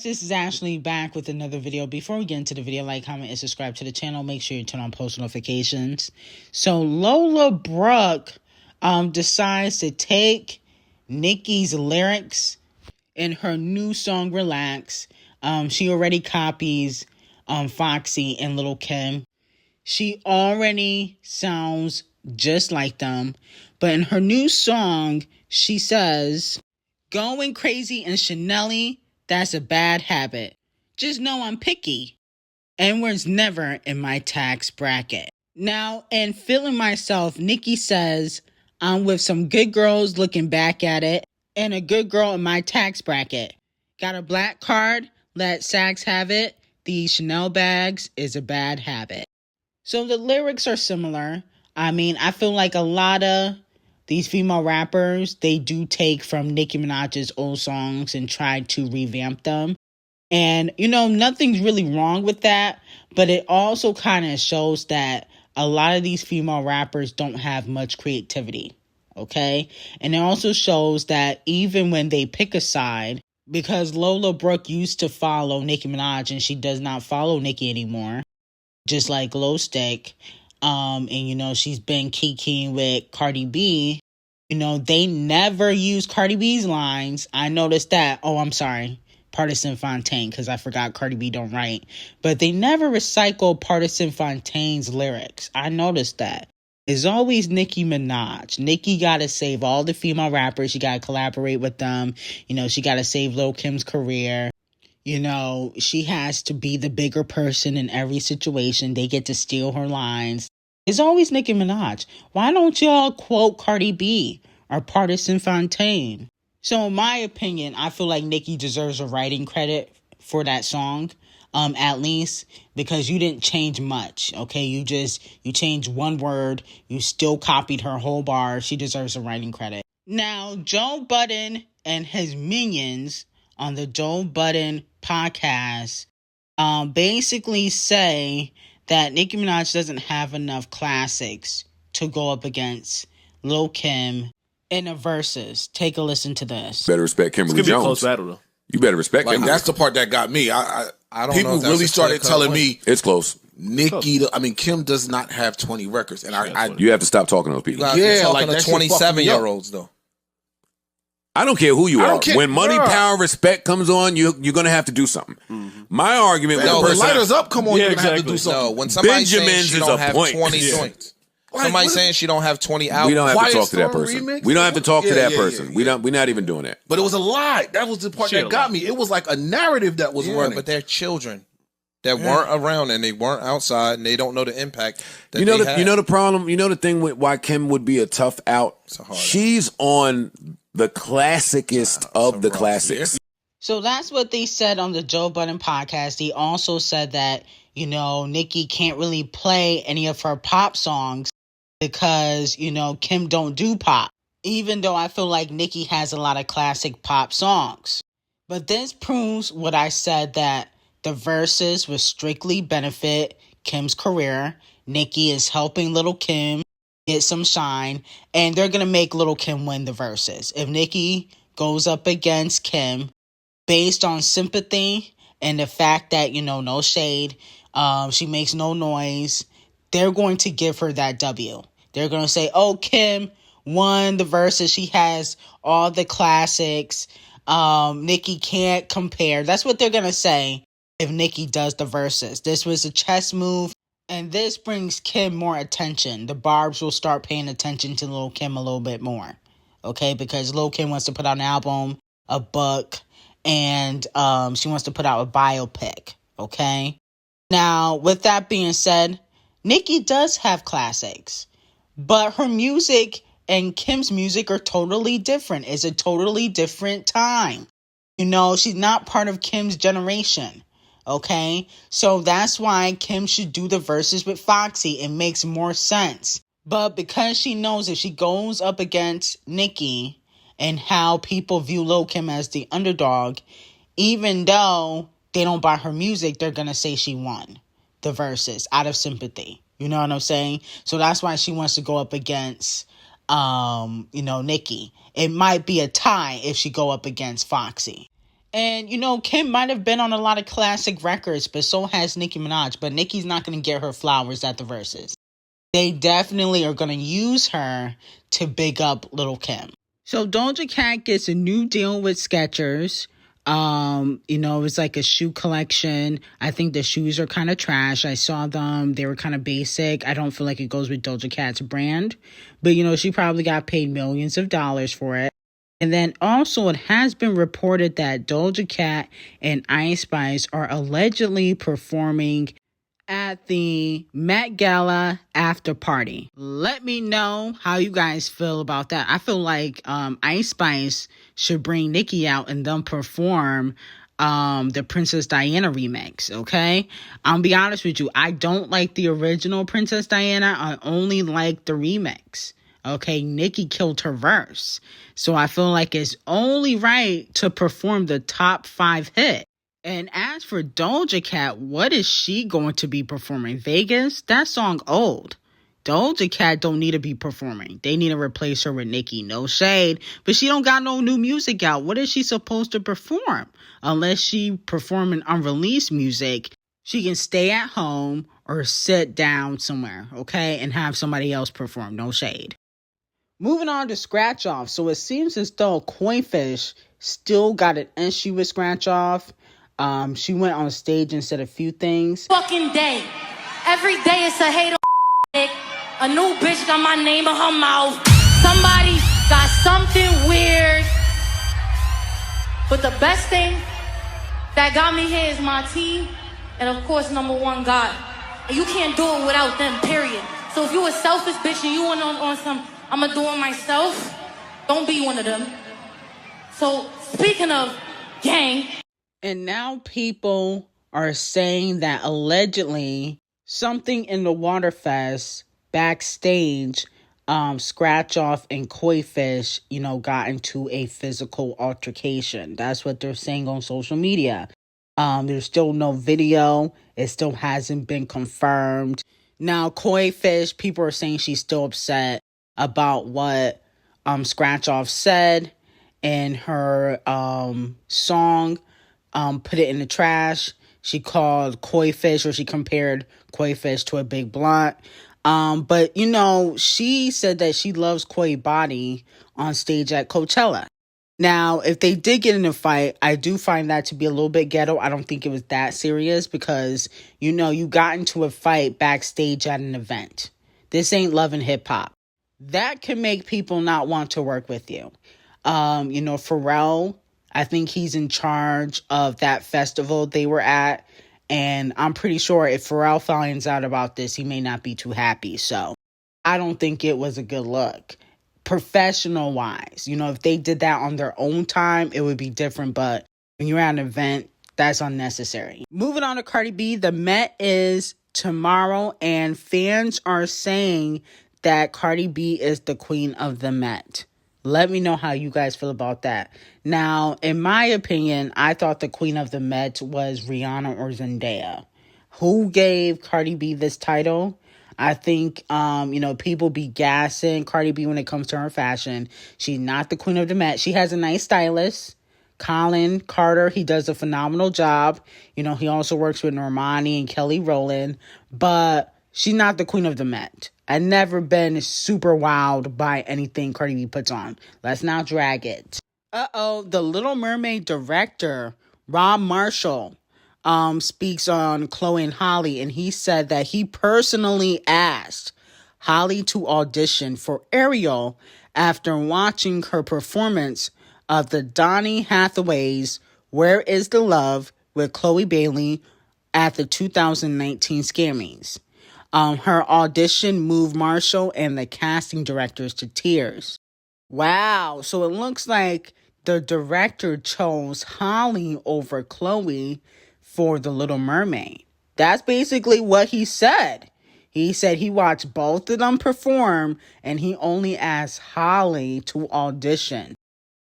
guys, this is Ashley back with another video. Before we get into the video, like, comment, and subscribe to the channel. Make sure you turn on post notifications. So L0ŁÄ decides to take Nicki's lyrics in her new song Relax. She already copies Foxy and Lil' Kim. She already sounds just like them. But in her new song, she says, "Going crazy and Chanel-y, that's a bad habit. Just know I'm picky. N-words never in my tax bracket." Now, in Feeling Myself, Nicki says, "I'm with some good girls looking back at it, and a good girl in my tax bracket. Got a black card, let Saks have it. These Chanel bags is a bad habit." So the lyrics are similar. I mean, I feel like a lot of these female rappers, they do take from Nicki Minaj's old songs and try to revamp them. And, you know, nothing's really wrong with that, but it also kind of shows that a lot of these female rappers don't have much creativity, okay? And it also shows that even when they pick a side, because Lola Brooke used to follow Nicki Minaj and she does not follow Nicki anymore, just like Glow Stick, and, you know, she's been kikiing with Cardi B. You know, they never use Cardi B's lines. I noticed that. Oh, I'm sorry. Partisan Fontaine, because I forgot Cardi B don't write. But they never recycle Partisan Fontaine's lyrics. I noticed that. It's always Nicki Minaj. Nicki got to save all the female rappers. She got to collaborate with them. You know, she got to save Lil' Kim's career. You know, she has to be the bigger person in every situation. They get to steal her lines. It's always Nicki Minaj. Why don't y'all quote Cardi B or Partisan Fontaine? So in my opinion, I feel like Nicki deserves a writing credit for that song, at least, because you didn't change much, okay? You changed one word. You still copied her whole bar. She deserves a writing credit. Now, Joe Budden and his minions on the Joe Budden podcast basically say that Nicki Minaj doesn't have enough classics to go up against Lil' Kim in a versus. Take a listen to this. Better respect Kimberly It's gonna be a Jones. close battle, though. You better respect Like, Kimberly. that's the part that got me. I don't know people if that's really a started clear-cut telling win. me It's close. Nicki. I mean, Kim does not have 20 records, and I You have to stop talking to those people. You're Yeah, talking like, to that shit fucked me up. 27-year-olds, though. I don't care who you I are. don't care. When money, Bruh. power, respect comes on, you're going to have to do something. My argument with no, the when person... lighters up, come on, Yeah, you're gonna have to exactly. do something. No, when somebody's saying Benjamin's she is don't a have point. 20 Yeah. joints. Like, Somebody what- saying she don't have 20 albums. We don't have to Quiet talk to that Storm person. remix? We don't have to talk to Yeah, that yeah, person. yeah. We're not even doing that. But it was a lie. That was the part Shit, that got me. It was like a narrative that was Yeah, running. but they're children that weren't around and they weren't outside and they don't know the impact that You know they the had. you know the problem. You know the thing with why Kim would be a tough out. a hard She's on the classicest of the rough classics. So that's what they said on the Joe Budden podcast. He also said that, you know, Nicki can't really play any of her pop songs because, you know, Kim don't do pop. Even though I feel like Nicki has a lot of classic pop songs. But this proves what I said, that the verses will strictly benefit Kim's career. Nicki is helping Lil' Kim get some shine, and they're going to make Lil' Kim win the verses. If Nicki goes up against Kim, based on sympathy and the fact that, you know, no shade, she makes no noise, they're going to give her that W. They're going to say, oh, Kim won the verses. She has all the classics. Nicki can't compare. That's what they're going to say if Nicki does the verses. This was a chess move, and this brings Kim more attention. The Barbs will start paying attention to Lil' Kim a little bit more, okay? Because Lil' Kim wants to put out an album, a book, and she wants to put out a biopic, okay? Now, with that being said, Nicki does have classics, but her music and Kim's music are totally different. It's a totally different time. You know, she's not part of Kim's generation, okay? So that's why Kim should do the verses with Foxy. It makes more sense. But because she knows if she goes up against Nicki and how people view Lil' Kim as the underdog, even though they don't buy her music, they're going to say she won the verses out of sympathy. You know what I'm saying? So that's why she wants to go up against, you know, Nicki. It might be a tie if she go up against Foxy. And, you know, Kim might have been on a lot of classic records, but so has Nicki Minaj. But Nicki's not going to get her flowers at the verses. They definitely are going to use her to big up Lil' Kim. So Doja Cat gets a new deal with Skechers. You know, it's like a shoe collection. I think the shoes are kind of trash. I saw them. They were kind of basic. I don't feel like it goes with Doja Cat's brand. But, you know, she probably got paid millions of dollars for it. And then also it has been reported that Doja Cat and Ice Spice are allegedly performing at the Met Gala after party. Let me know how you guys feel about that. I feel like Ice Spice should bring Nicki out and then perform the Princess Diana remix, okay? I'll be honest with you. I don't like the original Princess Diana. I only like the remix. Okay, Nicki killed her verse. So I feel like it's only right to perform the top 5 hit. And as for Doja Cat, what is she going to be performing? Vegas? That song old. Doja Cat don't need to be performing. They need to replace her with Nicki. No shade. But she don't got no new music out. What is she supposed to perform? Unless she performing unreleased music, she can stay at home or sit down somewhere, okay? And have somebody else perform. No shade. Moving on to Scratch Off. So it seems as though Coinfish still got an issue with Scratch Off. She went on stage and said a few things. Fucking day. Every day it's a hater. A new bitch got my name in her mouth. Somebody got something weird. But the best thing that got me here is my team. And of course, number one, God. And you can't do it without them, period. So if you a selfish bitch and you want on some, I'ma do it myself, don't be one of them. So speaking of gang. And now people are saying that allegedly something in the Waterfest backstage, Scratch Off and Coinfish, you know, got into a physical altercation. That's what they're saying on social media. There's still no video. It still hasn't been confirmed. Now, Coinfish, people are saying she's still upset about what Scratch Off said in her song. Put it in the trash. She called Coinfish, or she compared Coinfish to a big blunt. But, you know, she said that she loves Koi body on stage at Coachella. Now, if they did get in a fight, I do find that to be a little bit ghetto. I don't think it was that serious because, you know, you got into a fight backstage at an event. This ain't Love and Hip Hop. That can make people not want to work with you. You know, Pharrell, I think he's in charge of that festival they were at. And I'm pretty sure if Pharrell finds out about this, he may not be too happy. So I don't think it was a good look. Professional wise, you know, if they did that on their own time, it would be different. But when you're at an event, that's unnecessary. Moving on to Cardi B, the Met is tomorrow. And fans are saying that Cardi B is the queen of the Met. Let me know how you guys feel about that. Now, in my opinion, I thought the queen of the Met was Rihanna or Zendaya. Who gave Cardi B this title? I think, you know, people be gassing Cardi B when it comes to her fashion. She's not the queen of the Met. She has a nice stylist, Colin Carter. He does a phenomenal job. You know, he also works with Normani and Kelly Rowland. But she's not the queen of the Met. I've never been super wowed by anything Cardi B puts on. Let's not drag it. The Little Mermaid director, Rob Marshall, speaks on Chloe and Halle, and he said that he personally asked Halle to audition for Ariel after watching her performance of the Donny Hathaway's Where Is the Love with Chloe Bailey at the 2019 Scammings. Her audition moved Marshall and the casting directors to tears. Wow, so it looks like the director chose Halle over Chloe for The Little Mermaid. That's basically what he said. He said he watched both of them perform and he only asked Halle to audition.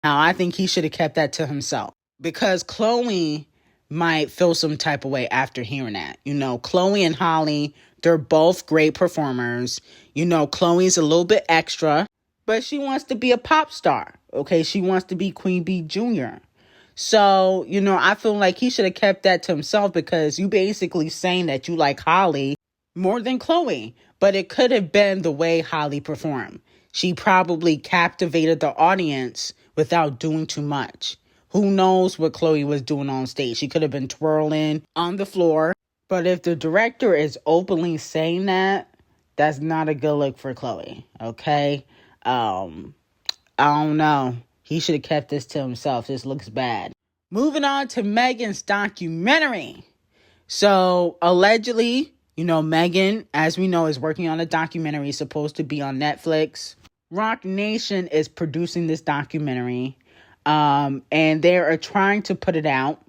Now, I think he should have kept that to himself because Chloe might feel some type of way after hearing that. You know, Chloe and Halle, they're both great performers. You know, Chloe's a little bit extra, but she wants to be a pop star. Okay, she wants to be Queen Bee Jr. So, you know, I feel like he should have kept that to himself, because you basically saying that you like Holly more than Chloe. But it could have been the way Holly performed. She probably captivated the audience without doing too much. Who knows what Chloe was doing on stage? She could have been twirling on the floor. But if the director is openly saying that, that's not a good look for Chloe, okay? I don't know. He should have kept this to himself. This looks bad. Moving on to Megan's documentary. So, allegedly, you know, Megan, as we know, is working on a documentary supposed to be on Netflix. Roc Nation is producing this documentary. And they are trying to put it out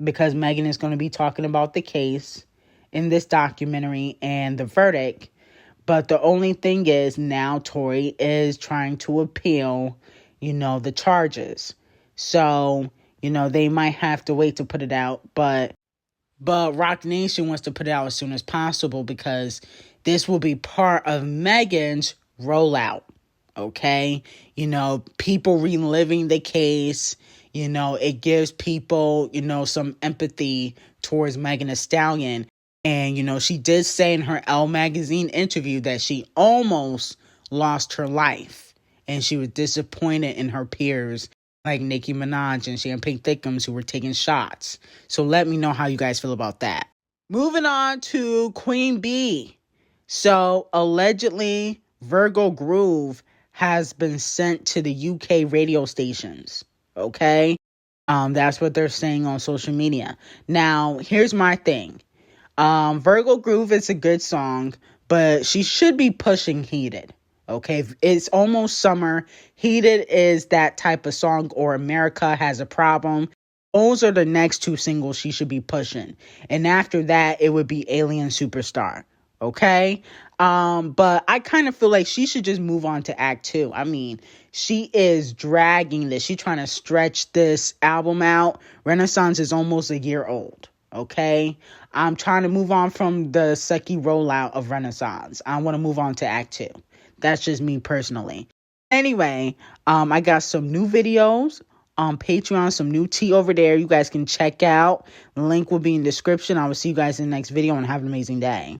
because Megan is going to be talking about the case in this documentary and the verdict. But the only thing is now Tory is trying to appeal, you know, the charges. So, you know, they might have to wait to put it out. But Roc Nation wants to put it out as soon as possible because this will be part of Megan's rollout. Okay? You know, people reliving the case. You know, it gives people, you know, some empathy towards Megan Thee Stallion. And, you know, she did say in her Elle magazine interview that she almost lost her life. And she was disappointed in her peers like Nicki Minaj and Champagne Thickums who were taking shots. So let me know how you guys feel about that. Moving on to Queen Bee. So allegedly, Virgo Groove has been sent to the UK radio stations. Okay? That's what they're saying on social media. Now, here's my thing. Virgo Groove is a good song, but she should be pushing Heated. Okay, it's almost summer. Heated is that type of song, or America Has a Problem. Those are the next two singles she should be pushing. And after that, it would be Alien Superstar. Okay? But I kind of feel like she should just move on to Act 2. I mean, she is dragging this. She's trying to stretch this album out. Renaissance is almost a year old. Okay? I'm trying to move on from the sucky rollout of Renaissance. I want to move on to Act 2. That's just me personally. Anyway, I got some new videos on Patreon, some new tea over there you guys can check out. The link will be in the description. I will see you guys in the next video and have an amazing day.